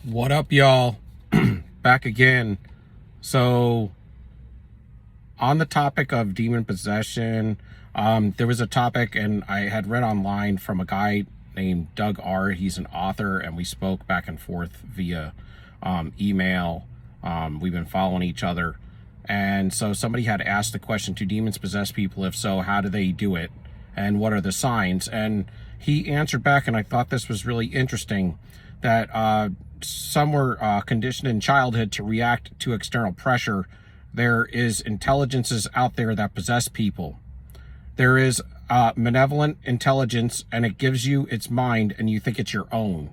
What up, y'all? Back again. So, on the topic of demon possession, there was a topic, and I had read online from a guy named Doug R. He's an author, and we spoke back and forth via email. We've been following each other. And so somebody had asked the question, do demons possess people? If so, how do they do it? And what are the signs? And he answered back, and I thought this was really interesting, that some were conditioned in childhood to react to external pressure. There is intelligences out there that possess people. There is malevolent intelligence, and it gives you its mind, and you think it's your own.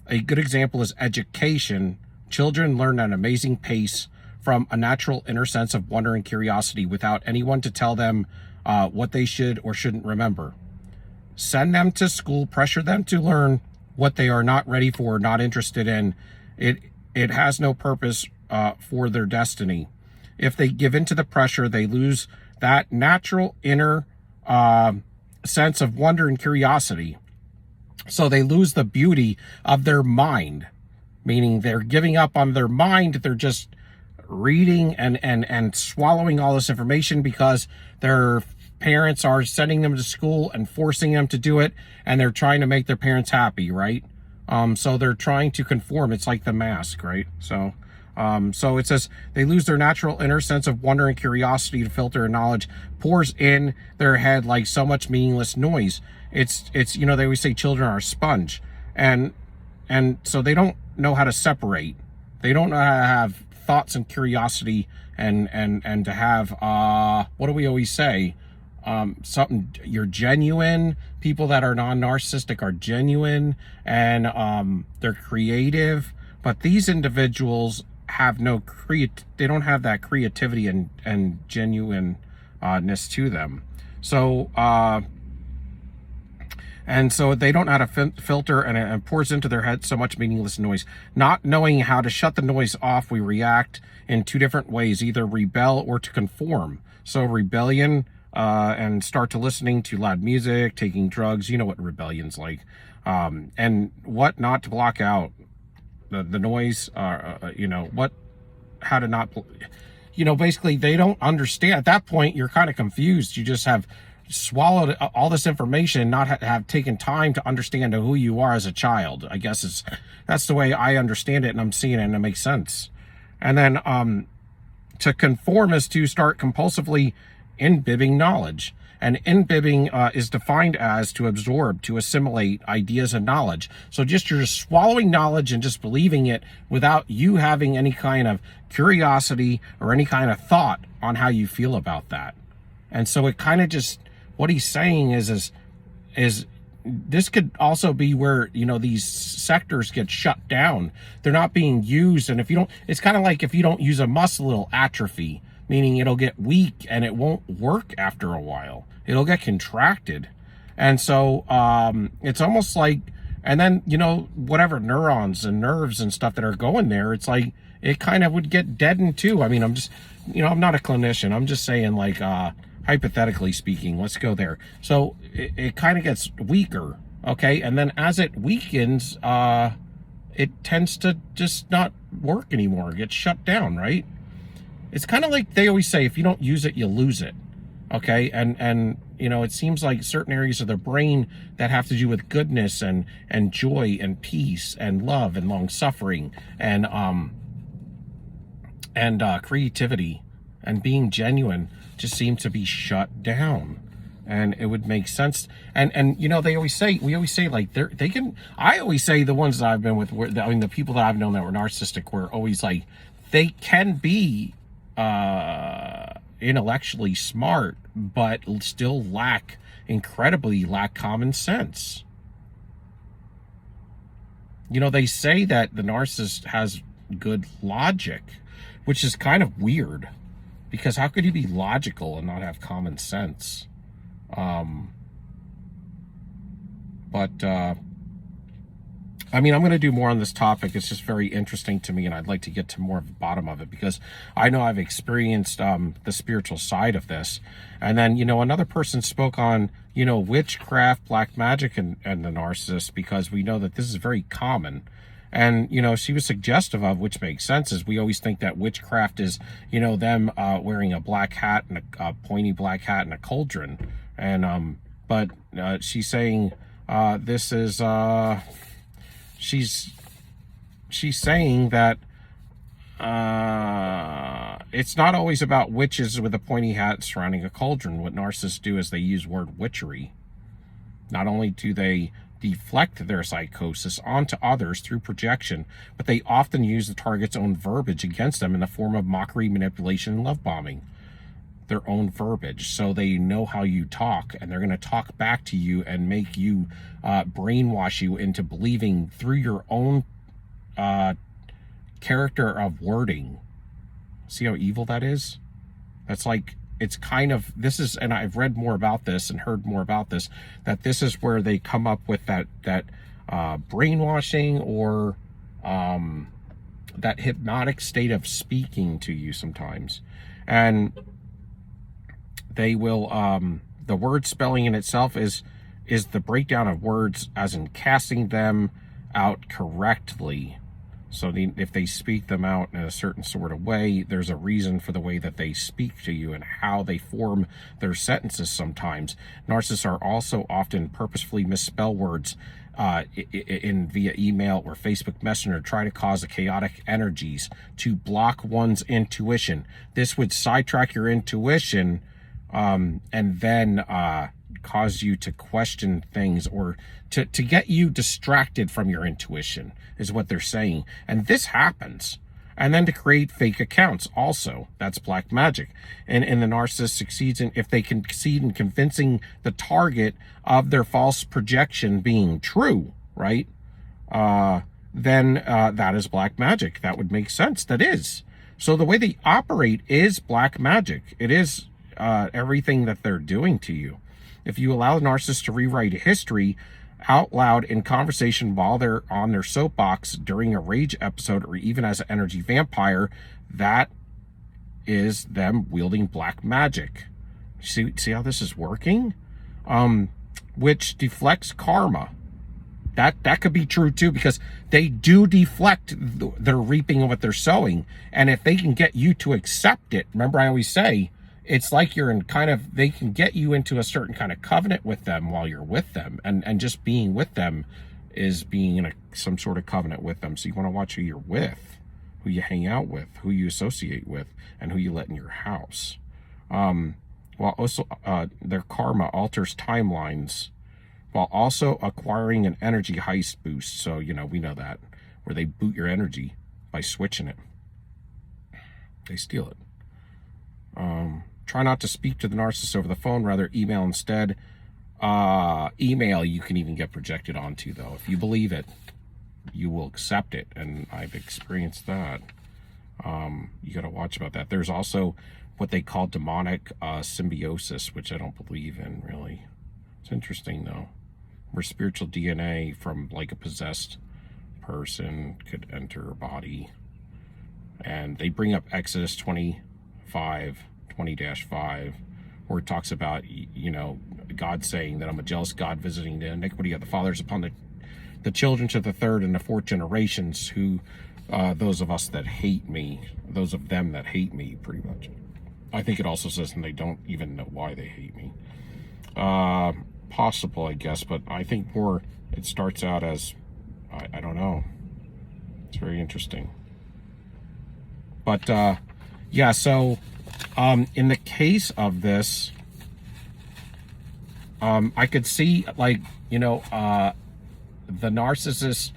A good example is education. Children learn at an amazing pace from a natural inner sense of wonder and curiosity without anyone to tell them what they should or shouldn't remember. Send them to school, pressure them to learn what they are not ready for, not interested in. It has no purpose for their destiny. If they give in to the pressure, they lose that natural inner sense of wonder and curiosity. So they lose the beauty of their mind, meaning they're giving up on their mind. They're just reading and swallowing all this information because their parents are sending them to school and forcing them to do it, and they're trying to make their parents happy, right? So they're trying to conform. It's like the mask, right? So it says they lose their natural inner sense of wonder and curiosity to filter and knowledge pours in their head like so much meaningless noise. It's they always say children are a sponge, and so they don't know how to separate. They don't know how to have thoughts and curiosity and to have what do we always say? You're genuine. People that are non-narcissistic are genuine, and they're creative. But these individuals have they don't have that creativity and genuineness to them. So so they don't know how to filter, and it pours into their head so much meaningless noise. Not knowing how to shut the noise off, we react in two different ways, either rebel or to conform. So rebellion, and start to listening to loud music, taking drugs. You know what rebellion's like. And what not to block out. The noise, how to not, basically they don't understand. At that point, you're kind of confused. You just have swallowed all this information, not have taken time to understand who you are as a child. I guess that's the way I understand it, and I'm seeing it, and it makes sense. And then to conform is to start compulsively imbibing knowledge. And imbibing is defined as to absorb, to assimilate ideas and knowledge. So you're just swallowing knowledge and just believing it without you having any kind of curiosity or any kind of thought on how you feel about that. And so it kind of just, what he's saying is this could also be where, these sectors get shut down. They're not being used. And it's kind of like if you don't use a muscle, it'll atrophy, meaning it'll get weak and it won't work after a while. It'll get contracted. And so it's almost like, and then, whatever neurons and nerves and stuff that are going there, it's like it kind of would get deadened too. I mean, I'm just, I'm not a clinician. I'm just saying, like, hypothetically speaking, let's go there. So it kind of gets weaker, okay? And then as it weakens, it tends to just not work anymore. It gets shut down, right? It's kind of like they always say, if you don't use it, you lose it, okay? And it seems like certain areas of the brain that have to do with goodness and joy and peace and love and long suffering and creativity and being genuine just seem to be shut down. And it would make sense. And we always say like I always say the ones that I've been with, the people that I've known that were narcissistic were always like, they can be intellectually smart, but still incredibly lack common sense. They say that the narcissist has good logic, which is kind of weird, because how could you be logical and not have common sense? I'm going to do more on this topic. It's just very interesting to me, and I'd like to get to more of the bottom of it, because I know I've experienced the spiritual side of this. And then, another person spoke on, witchcraft, black magic, and the narcissist, because we know that this is very common. And, you know, she was suggestive of, which makes sense, is we always think that witchcraft is, you know, them wearing a black hat and a pointy black hat and a cauldron. And, but she's saying this is, she's saying that it's not always about witches with a pointy hat surrounding a cauldron. What narcissists do is they use word witchery. Not only do they deflect their psychosis onto others through projection, but they often use the target's own verbiage against them in the form of mockery, manipulation, and love bombing. Their own verbiage. So they know how you talk, and they're going to talk back to you and make you brainwash you into believing through your own character of wording. See how evil that is? That's like, it's kind of, this is, and I've read more about this and heard more about this, that this is where they come up with that brainwashing or that hypnotic state of speaking to you sometimes. And they will, the word spelling in itself is the breakdown of words as in casting them out correctly. So if they speak them out in a certain sort of way, there's a reason for the way that they speak to you and how they form their sentences sometimes. Narcissists are also often purposefully misspell words via email or Facebook Messenger, try to cause a chaotic energies to block one's intuition. This would sidetrack your intuition and then cause you to question things, or to get you distracted from your intuition is what they're saying. And this happens. And then to create fake accounts also. That's black magic. And the narcissist succeeds in, if they can succeed in convincing the target of their false projection being true, right? Then that is black magic. That would make sense. That is. So the way they operate is black magic. It is everything that they're doing to you. If you allow the narcissist to rewrite history out loud in conversation while they're on their soapbox during a rage episode, or even as an energy vampire, that is them wielding black magic. See how this is working? Which deflects karma. That could be true too, because they do deflect their reaping of what they're sowing. And if they can get you to accept it, remember I always say, it's like you're in kind of, they can get you into a certain kind of covenant with them while you're with them. And just being with them is being in some sort of covenant with them. So you want to watch who you're with, who you hang out with, who you associate with, and who you let in your house. While also their karma alters timelines, while also acquiring an energy heist boost. So, you know, we know that, where they boot your energy by switching it. They steal it. Try not to speak to the narcissist over the phone, rather email instead. Email you can even get projected onto, though. If you believe it, you will accept it, and I've experienced that. You got to watch about that. There's also what they call demonic symbiosis, which I don't believe in, really. It's interesting, though, where spiritual DNA from like a possessed person could enter a body. And they bring up Exodus 20-5, where it talks about, you know, God saying that I'm a jealous God, visiting the iniquity of the fathers upon the children to the third and the fourth generations, who those of us that hate me, those of them that hate me, pretty much. I think it also says, and they don't even know why they hate me. Possible, I guess, but I think more it starts out as, I don't know. It's very interesting. But yeah, so in the case of this, I could see, like, you know, the narcissist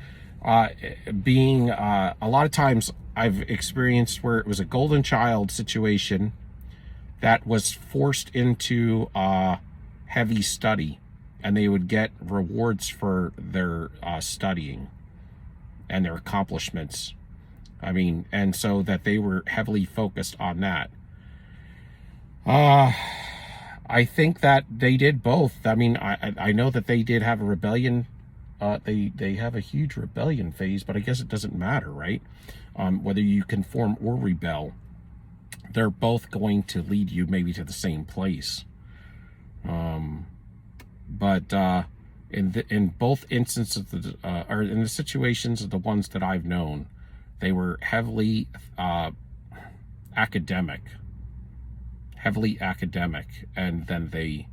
being a lot of times I've experienced where it was a golden child situation that was forced into heavy study, and they would get rewards for their studying and their accomplishments. I mean, and so that they were heavily focused on that. I think that they did both. I mean, I know that they did have a rebellion. They have a huge rebellion phase, but I guess it doesn't matter, right? Whether you conform or rebel, they're both going to lead you maybe to the same place. But in both instances of the or in the situations of the ones that I've known, they were heavily academic, and then they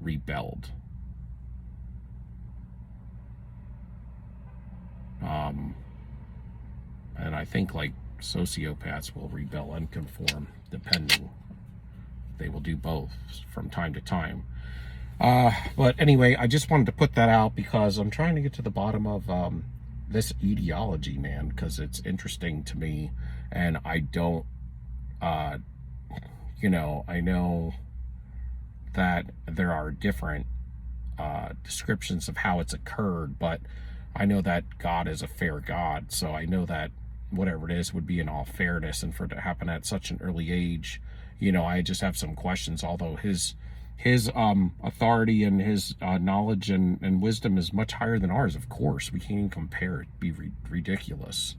rebelled. And I think like sociopaths will rebel and conform, depending. They will do both from time to time. But anyway, I just wanted to put that out because I'm trying to get to the bottom of this etiology, man, because it's interesting to me, and I don't, you know, I know that there are different descriptions of how it's occurred, but I know that God is a fair God, so I know that whatever it is would be in all fairness, and for it to happen at such an early age, you know, I just have some questions, although his authority and his knowledge and wisdom is much higher than ours. Of course, we can't even compare it. It'd be ridiculous,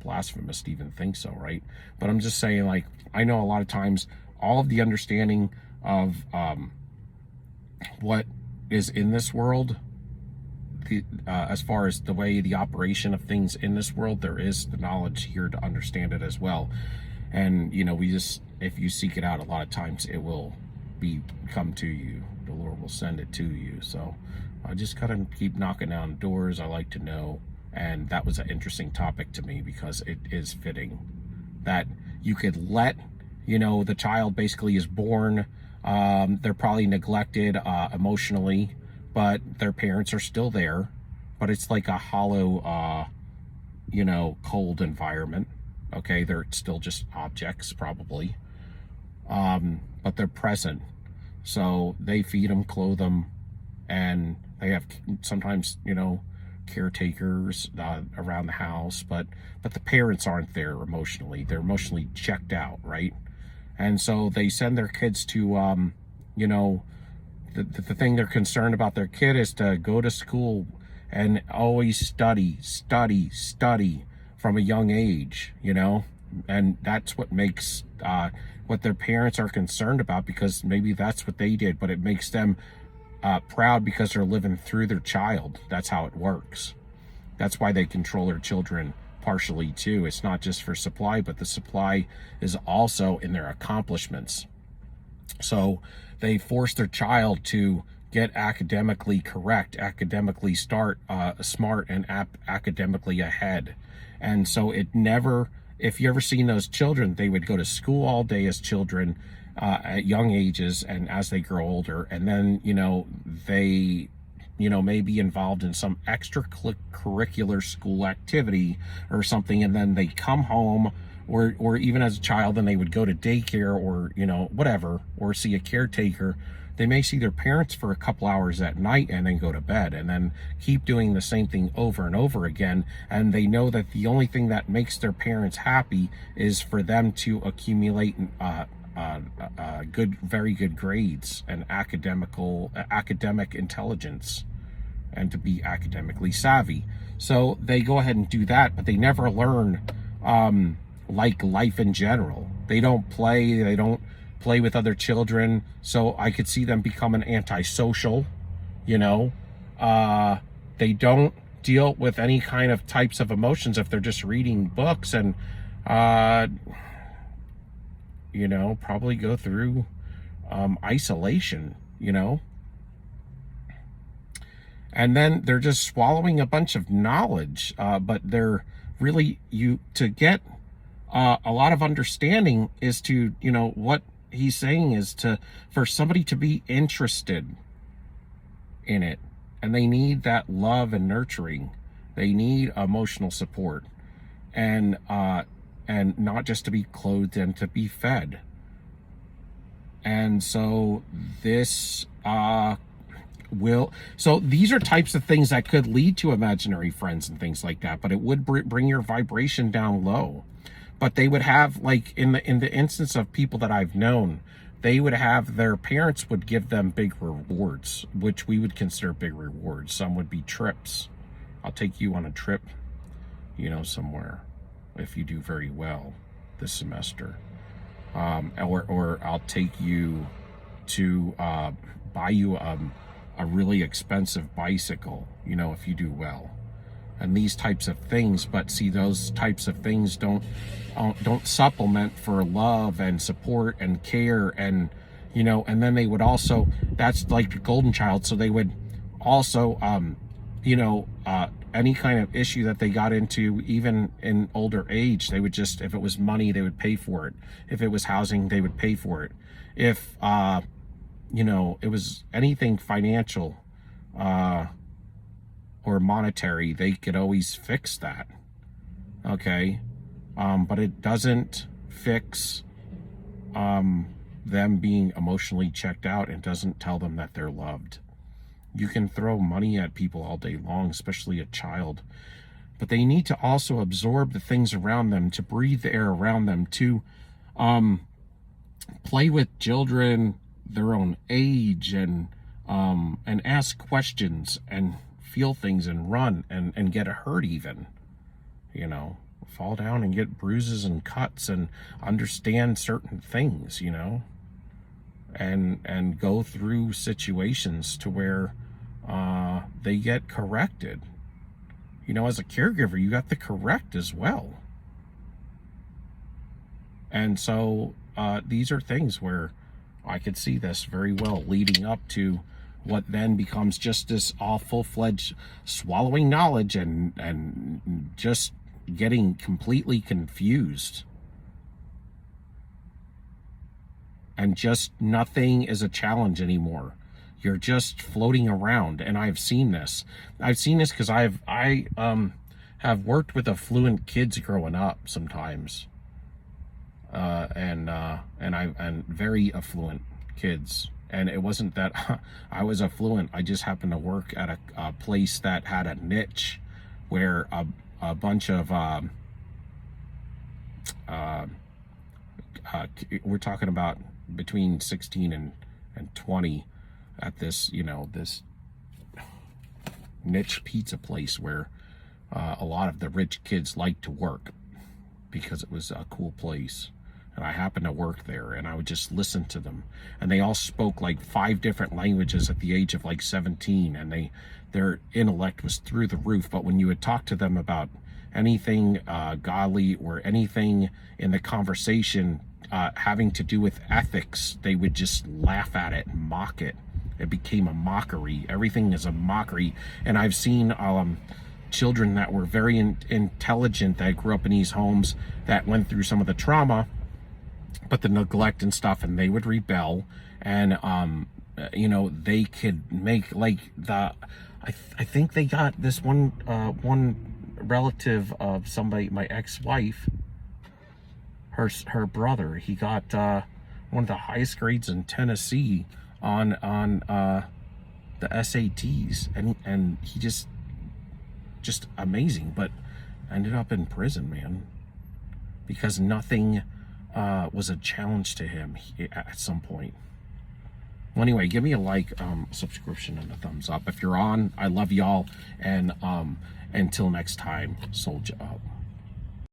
blasphemous to even think so, right? But I'm just saying, like, I know a lot of times all of the understanding of what is in this world, as far as the way the operation of things in this world, there is the knowledge here to understand it as well. And you know, we just, if you seek it out, a lot of times it will come to you. The Lord will send it to you. So I just gotta keep knocking down doors. I like to know. And that was an interesting topic to me because it is fitting that you could let, you know, the child basically is born, they're probably neglected emotionally, but their parents are still there, but it's like a hollow, you know, cold environment. Okay, they're still just objects probably, but they're present. So they feed them, clothe them, and they have sometimes, you know, caretakers around the house, but the parents aren't there emotionally. They're emotionally checked out, right? And so they send their kids to, you know, the thing they're concerned about their kid is to go to school and always study from a young age, you know, and that's what makes what their parents are concerned about, because maybe that's what they did, but it makes them proud because they're living through their child. That's how it works. That's why they control their children partially too. It's not just for supply, but the supply is also in their accomplishments. So they force their child to get academically correct, academically smart, and academically ahead. And so it never, if you ever seen those children, they would go to school all day as children at young ages, and as they grow older, and then, you know, they, you know, may be involved in some extracurricular school activity or something, and then they come home, or even as a child, then they would go to daycare or, you know, whatever, or see a caretaker. They may see their parents for a couple hours at night and then go to bed, and then keep doing the same thing over and over again. And they know that the only thing that makes their parents happy is for them to accumulate very good grades and academic intelligence, and to be academically savvy. So they go ahead and do that, but they never learn like life in general. They don't play with other children. So I could see them becoming antisocial, you know. They don't deal with any kind of types of emotions if they're just reading books, and you know, probably go through isolation, you know. And then they're just swallowing a bunch of knowledge, but they're really, to get a lot of understanding is to, you know, what he's saying is for somebody to be interested in it, and they need that love and nurturing. They need emotional support, and not just to be clothed and to be fed. And so this so these are types of things that could lead to imaginary friends and things like that, but it would bring your vibration down low. But they would have, like, in the instance of people that I've known, they would have, their parents would give them big rewards, which we would consider big rewards. Some would be trips. I'll take you on a trip, you know, somewhere, if you do very well this semester. Or I'll take you to buy you a really expensive bicycle, you know, if you do well, and these types of things. But see, those types of things don't supplement for love and support and care, and you know. And then they would also, that's like the golden child, so they would also you know, any kind of issue that they got into, even in older age, they would just, if it was money, they would pay for it. If it was housing, they would pay for it. If you know, it was anything financial or monetary, they could always fix that. Okay, but it doesn't fix them being emotionally checked out. It doesn't tell them that they're loved. You can throw money at people all day long, especially a child, but they need to also absorb the things around them, to breathe the air around them, to play with children their own age, and ask questions and feel things and run and get hurt, even, you know, fall down and get bruises and cuts and understand certain things, you know, and go through situations to where they get corrected. You know, as a caregiver, you got to correct as well. And so these are things where I could see this very well leading up to what then becomes just this all full-fledged swallowing knowledge and just getting completely confused. And just nothing is a challenge anymore. You're just floating around. And I've seen this. I've seen this because I have worked with affluent kids growing up sometimes. And very affluent kids. And it wasn't that I was affluent. I just happened to work at a place that had a niche where a bunch of we're talking about between 16 and 20 at this, you know, this niche pizza place where a lot of the rich kids like to work because it was a cool place. And I happened to work there, and I would just listen to them. And they all spoke like 5 different languages at the age of like 17, and their intellect was through the roof. But when you would talk to them about anything godly or anything in the conversation having to do with ethics, they would just laugh at it and mock it. It became a mockery. Everything is a mockery. And I've seen children that were very intelligent, that grew up in these homes, that went through some of the trauma, but the neglect and stuff, and they would rebel. And you know, they could make like I think they got this one relative of somebody, my ex-wife, her brother, he got one of the highest grades in Tennessee on the SATs, and he just amazing, but ended up in prison, man, because nothing was a challenge to him at some point. Well, anyway, give me a like, subscription, and a thumbs up if you're on. I love y'all, and until next time, soldier up.